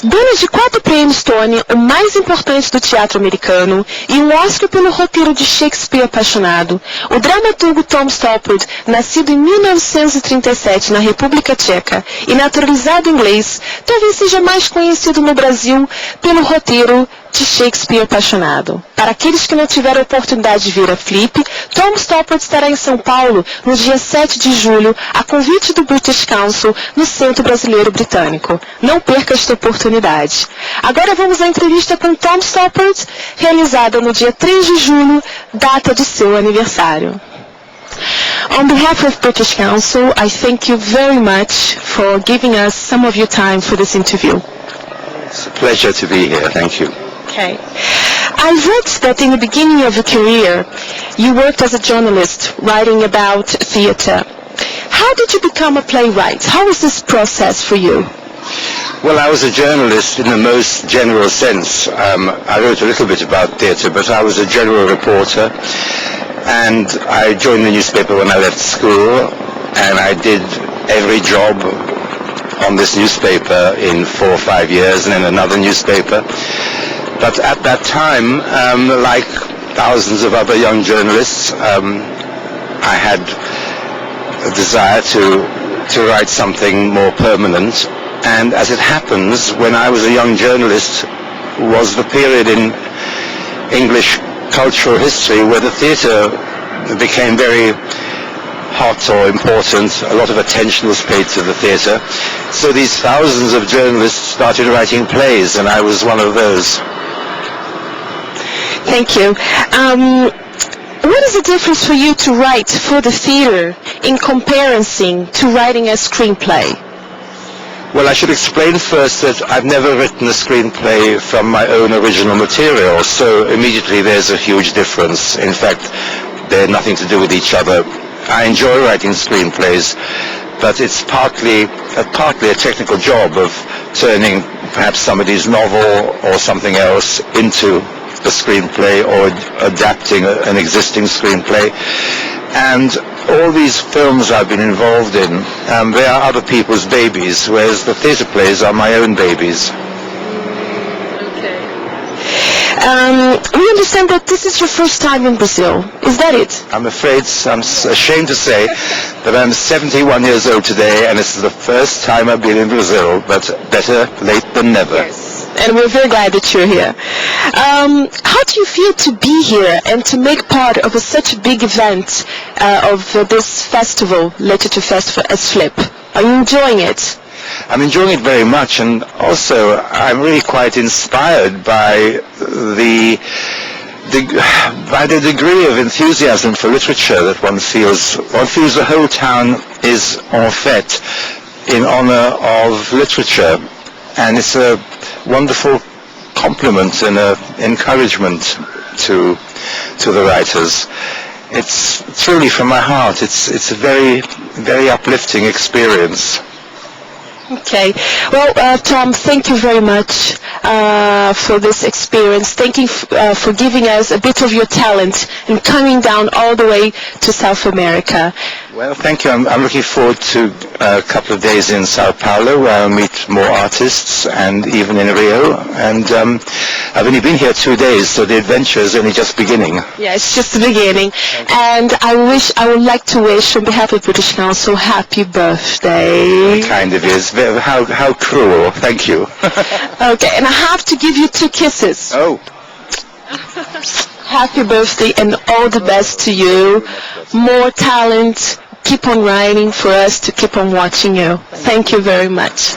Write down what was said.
Dono de 4 prêmios Tony, o mais importante do teatro americano, e um Oscar pelo roteiro de Shakespeare Apaixonado, o dramaturgo Tom Shoppard, nascido em 1937 na República Tcheca e naturalizado inglês, talvez seja mais conhecido no Brasil pelo roteiro de Shakespeare Apaixonado. Para aqueles que não tiveram a oportunidade de vir a Flip, Tom Shoppard estará em São Paulo no dia 7 de julho, a convite do British Council, no Centro Brasileiro Britânico. Não perca esta oportunidade. Agora vamos à entrevista com Tom Shoppard, realizada no dia 3 de julho, data de seu aniversário. On behalf of British Council, I thank you very much for giving us some of your time for this interview. It's a pleasure to be here. Thank you. Okay. I read that in the beginning of your career, you worked as a journalist, writing about theater. How did you become a playwright? How was this process for you? Well, I was a journalist in the most general sense. I wrote a little bit about theatre, but I was a general reporter, and I joined the newspaper when I left school, and I did every job on this newspaper in 4 or 5 years, and in another newspaper. But at that time, like thousands of other young journalists, I had a desire to write something more permanent. And as it happens, when I was a young journalist, was the period in English cultural history where the theatre became very hot or important. A lot of attention was paid to the theatre. So these thousands of journalists started writing plays, and I was one of those. Thank you. What is the difference for you to write for the theatre in comparison to writing a screenplay? Well, I should explain first that I've never written a screenplay from my own original material, so immediately there's a huge difference. In fact, they're nothing to do with each other. I enjoy writing screenplays, but it's partly a technical job of turning perhaps somebody's novel or something else into a screenplay or adapting an existing screenplay. And all these films I've been involved in, they are other people's babies, whereas the theatre plays are my own babies. We understand that this is your first time in Brazil. Is that it? I'm afraid, I'm ashamed to say that I'm 71 years old today, and this is the first time I've been in Brazil, but better late than never. Yes, and we're very glad that you're here. How do you feel to be here and to make part of such a big event of this festival, Literature Festival as Flip? Are you enjoying it? I'm enjoying it very much, and also I'm really quite inspired by the degree of enthusiasm for literature that one feels. One feels the whole town is en fête in honor of literature, and it's a wonderful compliment and an encouragement to the writers. It's truly from my heart. It's a very, very uplifting experience. Okay. Well, Tom, thank you very much for this experience. Thank you for giving us a bit of your talent and coming down all the way to South America. Well, thank you. I'm looking forward to a couple of days in Sao Paulo where I'll meet more artists, and even in Rio. And I've only been here 2 days, so the adventure is only just beginning. Yeah, it's just the beginning. And I would like to wish, on behalf of British Council, happy birthday. Kind of is. How cruel. Thank you. Okay, and I have to give you 2 kisses. Oh. Happy birthday and all the best to you. More talent. Keep on writing for us to keep on watching you. Thank you very much.